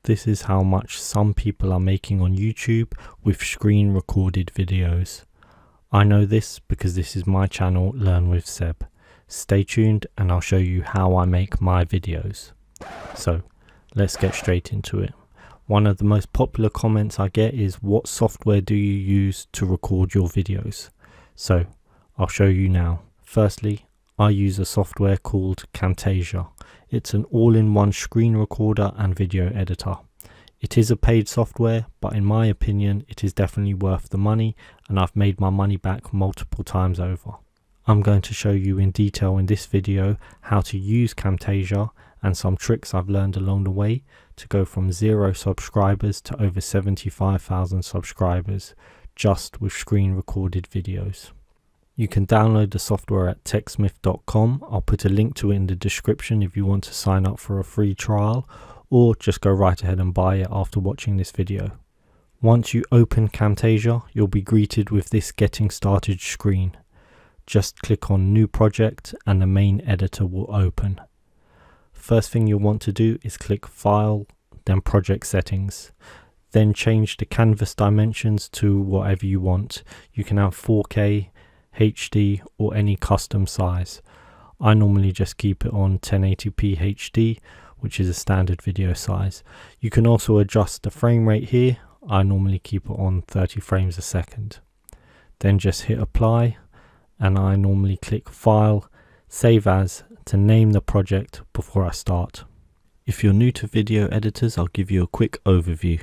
This is how much some people are making on YouTube with screen recorded videos. I know this because this is my channel, Learn with Seb. Stay tuned and I'll show you how I make my videos. So let's get straight into it. One of the most popular comments I get is, what software do you use to record your videos? So I'll show you now. Firstly, I use a software called Camtasia. It's an all-in-one screen recorder and video editor. It is a paid software, but in my opinion, it is definitely worth the money, and I've made my money back multiple times over. I'm going to show you in detail in this video how to use Camtasia and some tricks I've learned along the way to go from 0 subscribers to over 75,000 subscribers just with screen recorded videos. You can download the software at techsmith.com. I'll put a link to it in the description if you want to sign up for a free trial, or just go right ahead and buy it after watching this video. Once you open Camtasia, you'll be greeted with this getting started screen. Just click on new project and the main editor will open. First thing you'll want to do is click file, then project settings. Then change the canvas dimensions to whatever you want. You can have 4K, HD or any custom size. I normally just keep it on 1080p HD, which is a standard video size. You can also adjust the frame rate here. I normally keep it on 30 frames a second. Then just hit apply, and I normally click file, save as to name the project before I start. If you're new to video editors, I'll give you a quick overview.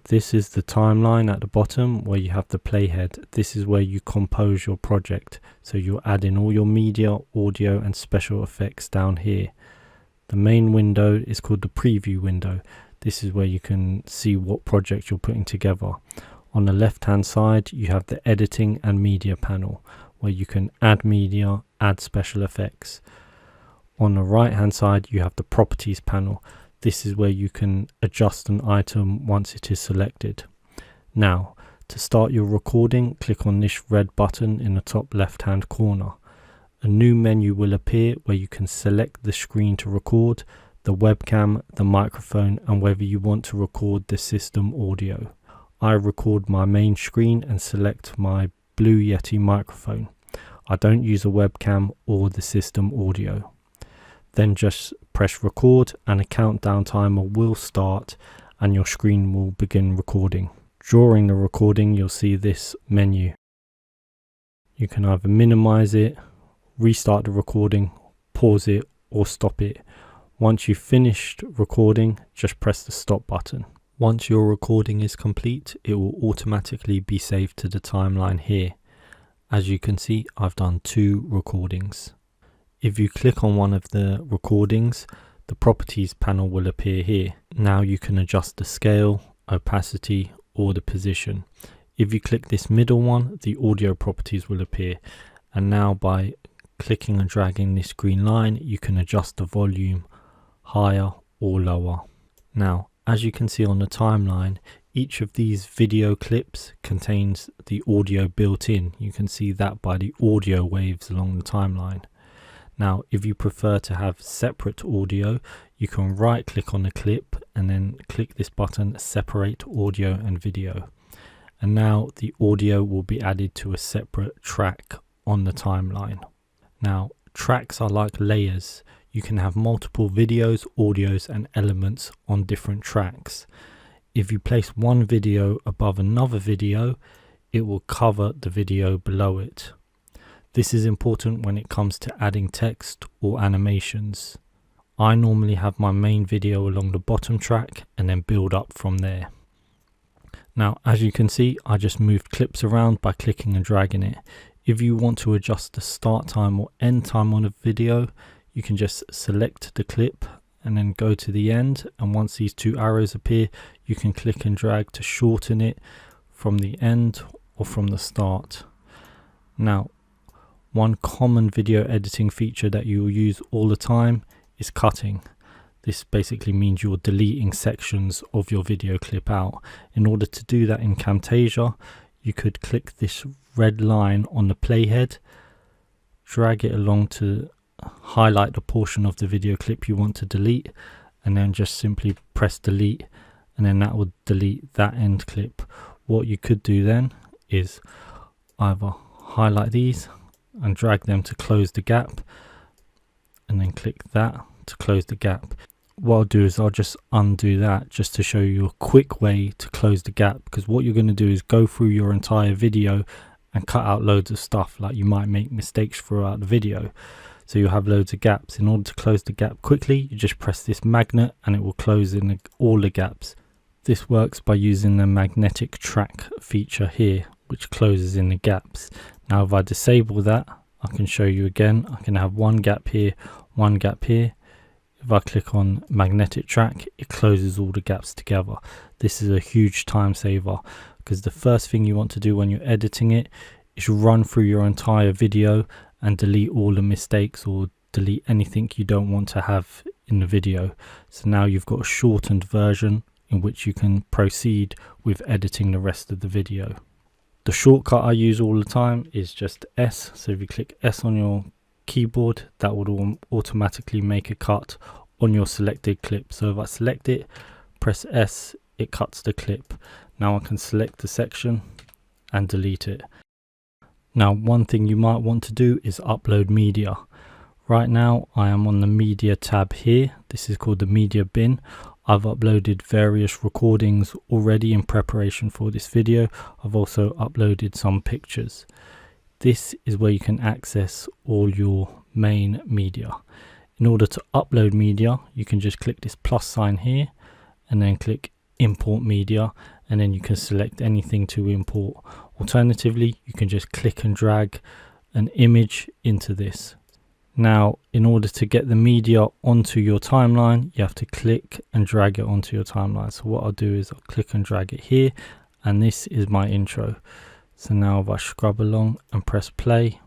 This is the timeline at the bottom where you have the playhead. This is where you compose your project. So you'll add in all your media, audio and special effects down here. The main window is called the preview window. This is where you can see what project you're putting together. On the left hand side you have the editing and media panel where you can add media, add special effects. On the right hand side you have the properties panel. This is where you can adjust an item once it is selected. Now, to start your recording, click on this red button in the top left hand corner. A new menu will appear where you can select the screen to record, the webcam, the microphone, and whether you want to record the system audio. I record my main screen and select my Blue Yeti microphone. I don't use a webcam or the system audio. Then just press record and a countdown timer will start and your screen will begin recording. During the recording you'll see this menu. You can either minimize it, restart the recording, pause it or stop it. Once you've finished recording, just press the stop button. Once your recording is complete, it will automatically be saved to the timeline here. As you can see, I've done 2 recordings. If you click on one of the recordings, the properties panel will appear here. Now you can adjust the scale, opacity or the position. If you click this middle one, the audio properties will appear. And now by clicking and dragging this green line, you can adjust the volume higher or lower. Now, as you can see on the timeline, each of these video clips contains the audio built in. You can see that by the audio waves along the timeline. Now, if you prefer to have separate audio, you can right click on the clip and then click this button, separate audio and video. And now the audio will be added to a separate track on the timeline. Now, tracks are like layers. You can have multiple videos, audios and elements on different tracks. If you place one video above another video, it will cover the video below it. This is important when it comes to adding text or animations. I normally have my main video along the bottom track and then build up from there. Now, as you can see, I just moved clips around by clicking and dragging it. If you want to adjust the start time or end time on a video, you can just select the clip and then go to the end. And once these 2 arrows appear, you can click and drag to shorten it from the end or from the start. Now, one common video editing feature that you will use all the time is cutting. This basically means you're deleting sections of your video clip out. In order to do that in Camtasia, you could click this red line on the playhead, drag it along to highlight the portion of the video clip you want to delete, and then just simply press delete and then that will delete that end clip. What you could do then is either highlight these and drag them to close the gap, and then click that to close the gap. What I'll do is I'll just undo that just to show you a quick way to close the gap, because what you're going to do is go through your entire video and cut out loads of stuff. Like, you might make mistakes throughout the video, so you'll have loads of gaps. In order to close the gap quickly, you just press this magnet and it will close in all the gaps. This works by using the magnetic track feature here, which closes in the gaps. Now if I disable that, I can show you again. I can have one gap here, one gap here. If I click on magnetic track, it closes all the gaps together. This is a huge time saver, because the first thing you want to do when you're editing it is run through your entire video and delete all the mistakes or delete anything you don't want to have in the video. So now you've got a shortened version in which you can proceed with editing the rest of the video. The shortcut I use all the time is just S. So if you click S on your keyboard, that would automatically make a cut on your selected clip. So if I select it, press S, it cuts the clip. Now I can select the section and delete it. Now one thing you might want to do is upload media. Right now I am on the media tab here. This is called the media bin. I've uploaded various recordings already in preparation for this video. I've also uploaded some pictures. This is where you can access all your main media. In order to upload media, you can just click this plus sign here and then click import media, and then you can select anything to import. Alternatively, you can just click and drag an image into this. Now, in order to get the media onto your timeline, you have to click and drag it onto your timeline. So what I'll do is I'll click and drag it here, and this is my intro. So now if I scrub along and press play,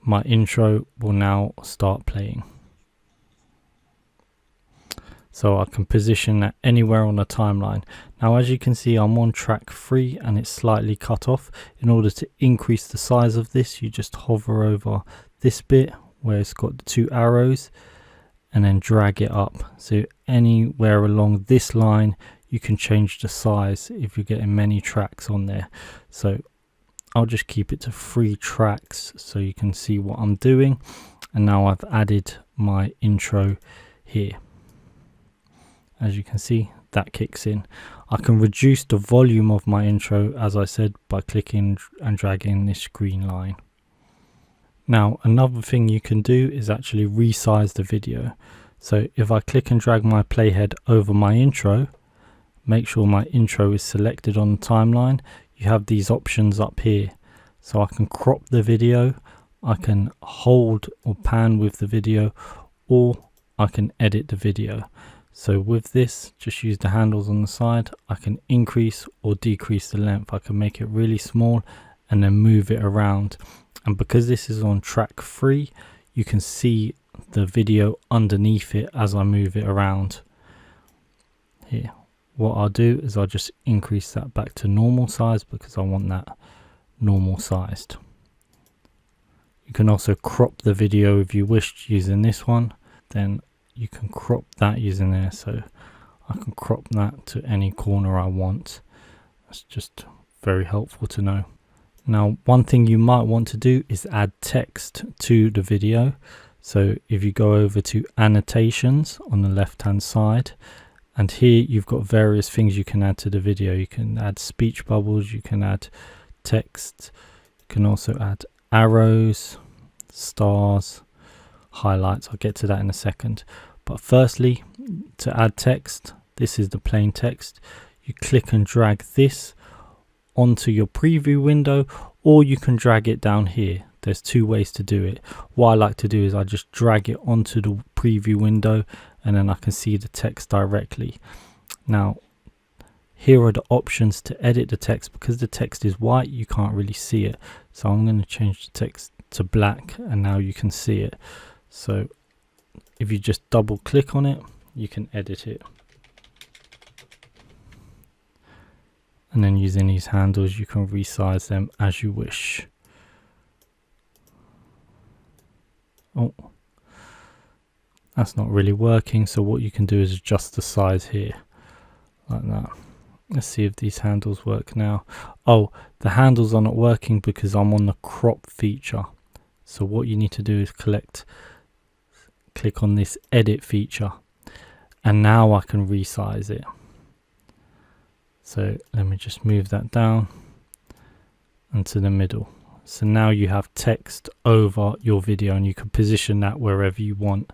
my intro will now start playing. So I can position that anywhere on the timeline. Now as you can see, I'm on track 3 and it's slightly cut off. In order to increase the size of this, you just hover over this bit where it's got the 2 arrows and then drag it up. So anywhere along this line you can change the size if you're getting many tracks on there. So I'll just keep it to 3 tracks so you can see what I'm doing. And now I've added my intro here. As you can see, that kicks in. I can reduce the volume of my intro, as I said, by clicking and dragging this green line. Now another thing you can do is actually resize the video. So if I click and drag my playhead over my intro, make sure my intro is selected on the timeline, you have these options up here. So I can crop the video, I can hold or pan with the video, or I can edit the video. So with this, just use the handles on the side. I can increase or decrease the length. I can make it really small and then move it around. And because this is on track 3, you can see the video underneath it as I move it around. Here, what I'll do is I'll just increase that back to normal size because I want that normal sized. You can also crop the video if you wish using this one. Then you can crop that using there, so I can crop that to any corner I want. That's just very helpful to know. Now one thing you might want to do is add text to the video. So if you go over to annotations on the left hand side, and here you've got various things you can add to the video. You can add speech bubbles, you can add text, you can also add arrows, stars, highlights. I'll get to that in a second, but firstly, to add text, this is the plain text. You click and drag this onto your preview window, or you can drag it down here. There's 2 ways to do it. What I like to do is I just drag it onto the preview window and then I can see the text directly. Now here are the options to edit the text. Because the text is white, you can't really see it, so I'm going to change the text to black and now you can see it. So if you just double click on it, you can edit it. And then using these handles, you can resize them as you wish. That's not really working, so what you can do is adjust the size here like that. Let's see if these handles work now. Oh, the handles are not working because I'm on the crop feature. So what you need to do is click on this edit feature, and now I can resize it. So let me just move that down and to the middle. So now you have text over your video, and you can position that wherever you want.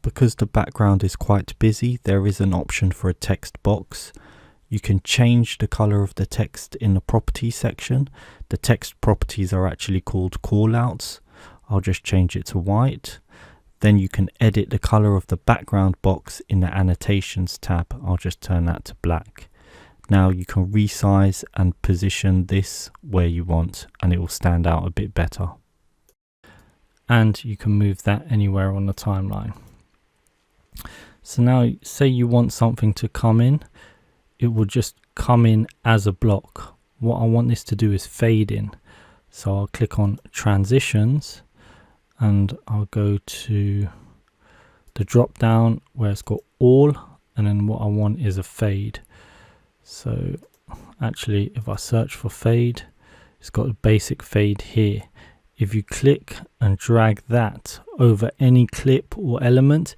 Because the background is quite busy, there is an option for a text box. You can change the color of the text in the properties section. The text properties are actually called callouts. I'll just change it to white. Then you can edit the color of the background box in the annotations tab. I'll just turn that to black. Now you can resize and position this where you want, and it will stand out a bit better. And you can move that anywhere on the timeline. So now say you want something to come in, it will just come in as a block. What I want this to do is fade in. So I'll click on transitions, and I'll go to the drop down where it's got all, and then what I want is a fade. So actually, if I search for fade, it's got a basic fade here. If you click and drag that over any clip or element,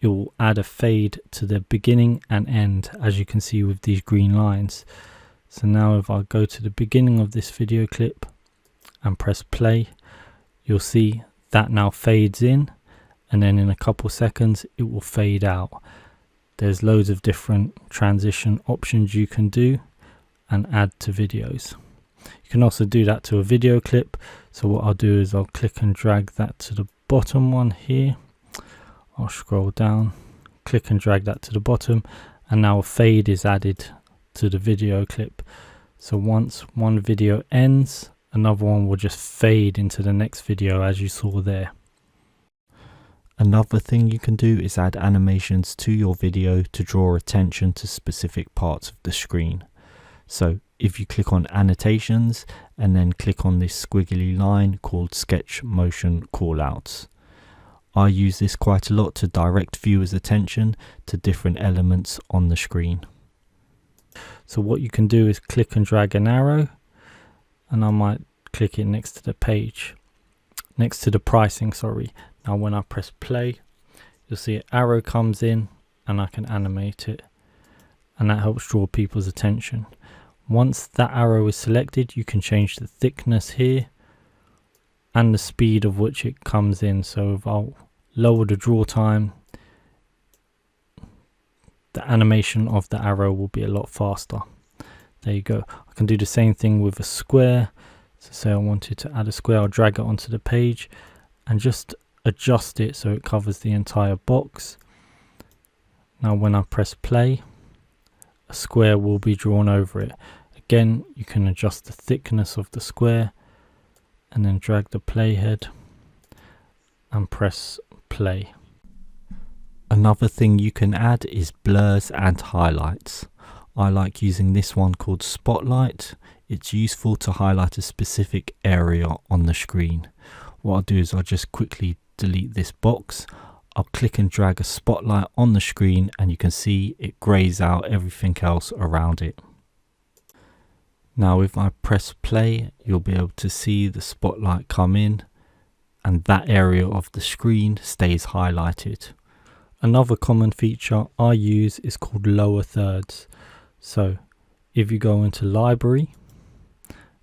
it will add a fade to the beginning and end, as you can see with these green lines. So now if I go to the beginning of this video clip and press play, you'll see that now fades in, and then in a couple seconds it will fade out. There's loads of different transition options you can do and add to videos. You can also do that to a video clip. So what I'll do is I'll click and drag that to the bottom one here. I'll scroll down, click and drag that to the bottom, and now a fade is added to the video clip. So once one video ends, another one will just fade into the next video, as you saw there. Another thing you can do is add animations to your video to draw attention to specific parts of the screen. So if you click on annotations and then click on this squiggly line called sketch motion callouts. I use this quite a lot to direct viewers' attention to different elements on the screen. So what you can do is click and drag an arrow, and I might click it next to the page, next to the pricing, sorry. Now when I press play, you'll see an arrow comes in and I can animate it, and that helps draw people's attention. Once that arrow is selected, you can change the thickness here and the speed of which it comes in. So if I'll lower the draw time, the animation of the arrow will be a lot faster. There you go. I can do the same thing with a square. So say I wanted to add a square, I'll drag it onto the page and just adjust it so it covers the entire box. Now when I press play, a square will be drawn over it. Again, you can adjust the thickness of the square and then drag the playhead and press play. Another thing you can add is blurs and highlights. I like using this one called Spotlight. It's useful to highlight a specific area on the screen. What I'll do is I'll just quickly delete this box. I'll click and drag a spotlight on the screen, and you can see it grays out everything else around it. Now if I press play, you'll be able to see the spotlight come in, and that area of the screen stays highlighted. Another common feature I use is called lower thirds. So if you go into library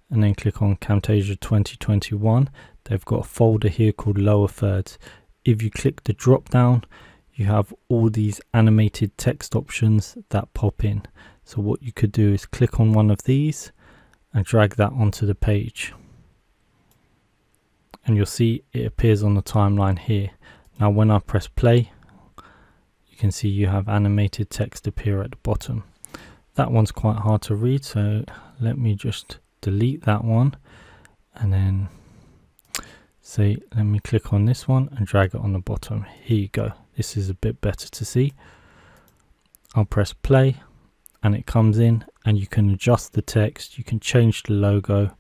and then click on Camtasia 2021, they've got a folder here called lower thirds. If you click the drop down, you have all these animated text options that pop in. So what you could do is click on one of these and drag that onto the page, and you'll see it appears on the timeline here. Now when I press play, you can see you have animated text appear at the bottom. That one's quite hard to read, so let me just delete that one, and then let me click on this one and drag it on the bottom. Here you go. This is a bit better to see. I'll press play and it comes in, and you can adjust the text, you can change the logo.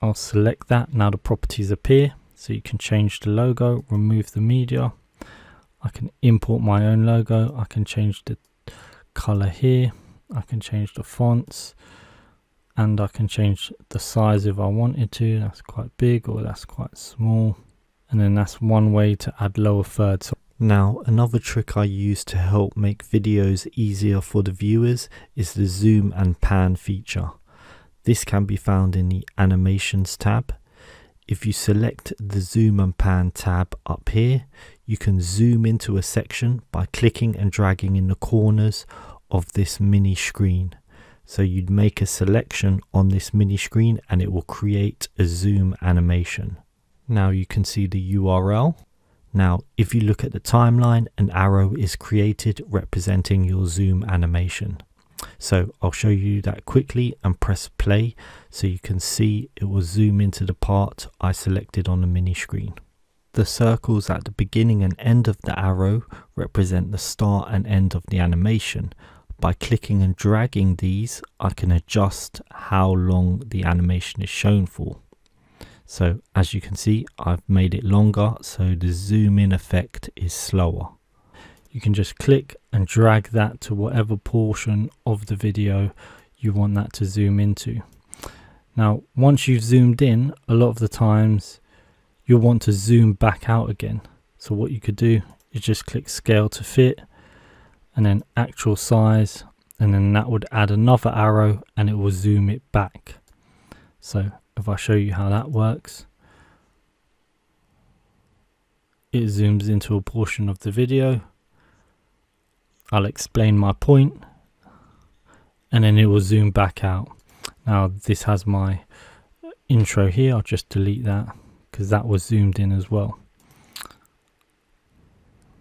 I'll select that. Now the properties appear, so you can change the logo, remove the media. I can import my own logo. I can change the color here. I can change the fonts, and I can change the size if I wanted to. That's quite big or that's quite small. And then that's one way to add lower thirds. Now, another trick I use to help make videos easier for the viewers is the zoom and pan feature. This can be found in the Animations tab. If you select the Zoom and Pan tab up here, you can zoom into a section by clicking and dragging in the corners of this mini screen. So you'd make a selection on this mini screen and it will create a zoom animation. Now you can see the URL. Now, if you look at the timeline, an arrow is created representing your zoom animation. So I'll show you that quickly and press play so you can see it will zoom into the part I selected on the mini screen. The circles at the beginning and end of the arrow represent the start and end of the animation. By clicking and dragging these, I can adjust how long the animation is shown for. So as you can see, I've made it longer, so the zoom in effect is slower. You can just click and drag that to whatever portion of the video you want that to zoom into. Now, once you've zoomed in, a lot of the times you'll want to zoom back out again. So what you could do is just click scale to fit and then actual size, and then that would add another arrow and it will zoom it back. So if I show you how that works, it zooms into a portion of the video. I'll explain my point and then it will zoom back out. Now this has my intro here. I'll just delete that because that was zoomed in as well.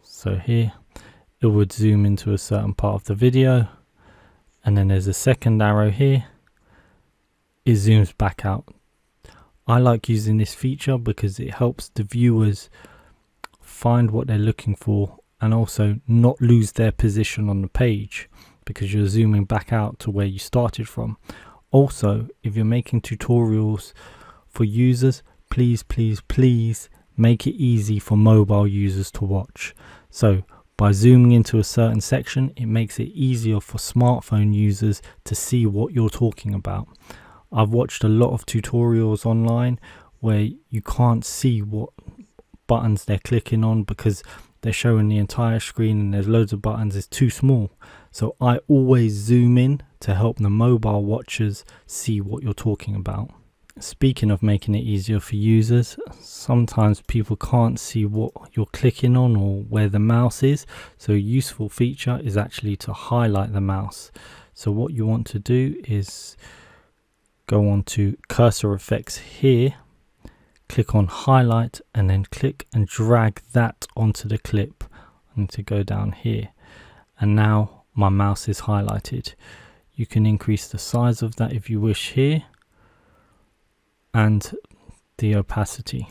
So here it would zoom into a certain part of the video, and then there's a second arrow here. It zooms back out. I like using this feature because it helps the viewers find what they're looking for and also not lose their position on the page because you're zooming back out to where you started from. Also, if you're making tutorials for users, please make it easy for mobile users to watch. So by zooming into a certain section, it makes it easier for smartphone users to see what you're talking about. I've watched a lot of tutorials online where you can't see what buttons they're clicking on because they're showing the entire screen and there's loads of buttons. It's too small. So I always zoom in to help the mobile watchers see what you're talking about. Speaking of making it easier for users, sometimes people can't see what you're clicking on or where the mouse is. So a useful feature is actually to highlight the mouse. So what you want to do is go on to cursor effects here, click on highlight, and then click and drag that onto the clip. I need to go down here, and now my mouse is highlighted. You can increase the size of that if you wish here, and the opacity.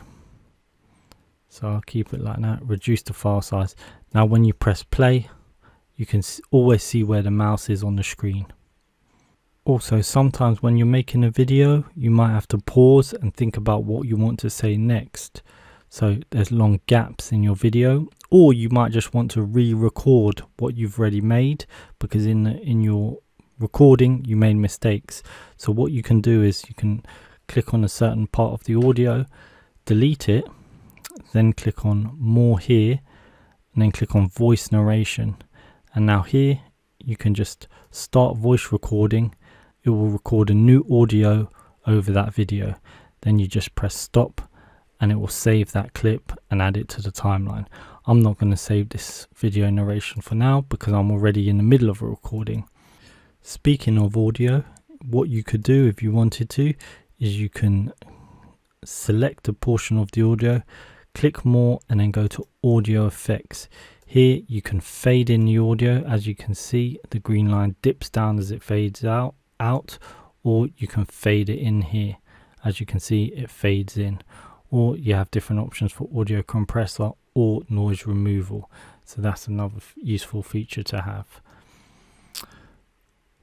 So I'll keep it like that, reduce the file size. Now when you press play, you can always see where the mouse is on the screen. Also, sometimes when you're making a video, you might have to pause and think about what you want to say next. So there's long gaps in your video, or you might just want to re-record what you've already made because in your recording you made mistakes. So what you can do is you can click on a certain part of the audio, delete it, then click on more here, and then click on voice narration. And now here you can just start voice recording. It will record a new audio over that video. Then you just press stop and it will save that clip and add it to the timeline. I'm not going to save this video narration for now because I'm already in the middle of a recording. Speaking of audio, what you could do if you wanted to is you can select a portion of the audio, click more, and then go to audio effects. Here you can fade in the audio. As you can see, the green line dips down as it fades out, or you can fade it in here. As you can see, it fades in. Or you have different options for audio compressor or noise removal. So that's another useful feature to have.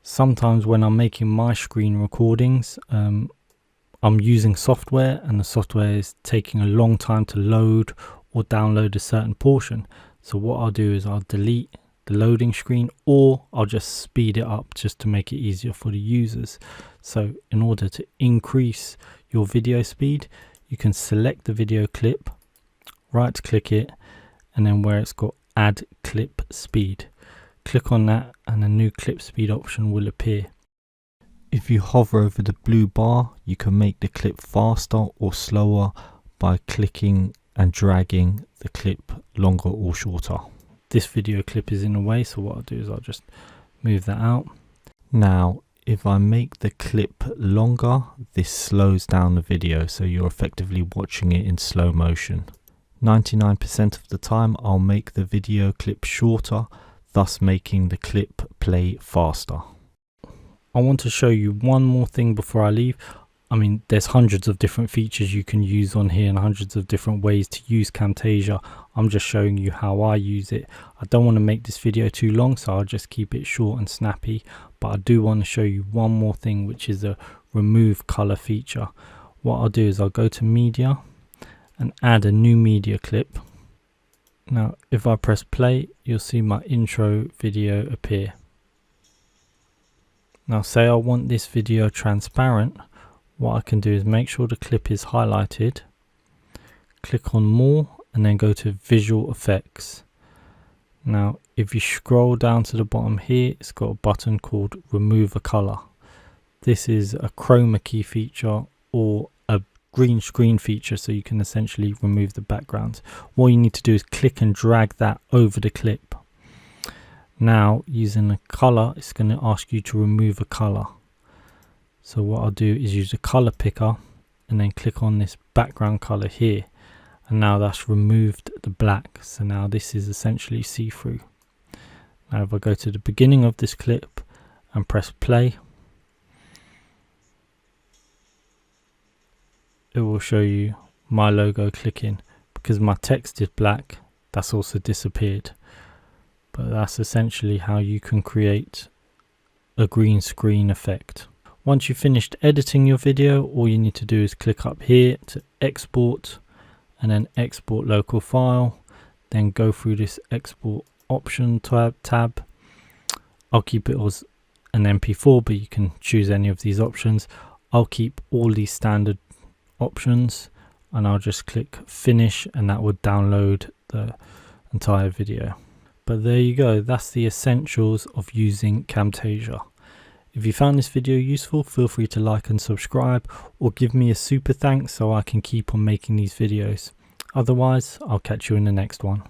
Sometimes when I'm making my screen recordings, I'm using software and the software is taking a long time to load or download a certain portion. So what I'll do is I'll delete the loading screen, or I'll just speed it up just to make it easier for the users. So in order to increase your video speed, you can select the video clip, right click it, and then where it's got add clip speed, click on that and a new clip speed option will appear. If you hover over the blue bar, you can make the clip faster or slower by clicking and dragging the clip longer or shorter. This video clip is in the way, so what I'll do is I'll just move that out. Now if I make the clip longer, this slows down the video, so you're effectively watching it in slow motion. 99% of the time I'll make the video clip shorter, thus making the clip play faster. I want to show you one more thing before I leave. I mean, there's hundreds of different features you can use on here and hundreds of different ways to use Camtasia. I'm just showing you how I use it. I don't want to make this video too long, so I'll just keep it short and snappy. But I do want to show you one more thing, which is a remove color feature. What I'll do is I'll go to media and add a new media clip. Now if I press play, you'll see my intro video appear. Now say I want this video transparent, what I can do is make sure the clip is highlighted, click on more and then go to visual effects. Now if you scroll down to the bottom here, it's got a button called remove a color. This is a chroma key feature or a green screen feature, so you can essentially remove the background. What you need to do is click and drag that over the clip. Now using a color, it's going to ask you to remove a color. So what I'll do is use the color picker and then click on this background color here, and now that's removed the black. So now this is essentially see-through. Now if I go to the beginning of this clip and press play, it will show you my logo clicking. Because my text is black, that's also disappeared. But that's essentially how you can create a green screen effect. Once you've finished editing your video, all you need to do is click up here to export and then export local file, then go through this export option tab. I'll keep it as an MP4, but you can choose any of these options. I'll keep all these standard options and I'll just click finish, and that would download the entire video. But there you go, that's the essentials of using Camtasia. If you found this video useful, feel free to like and subscribe, or give me a super thanks so I can keep on making these videos. Otherwise, I'll catch you in the next one.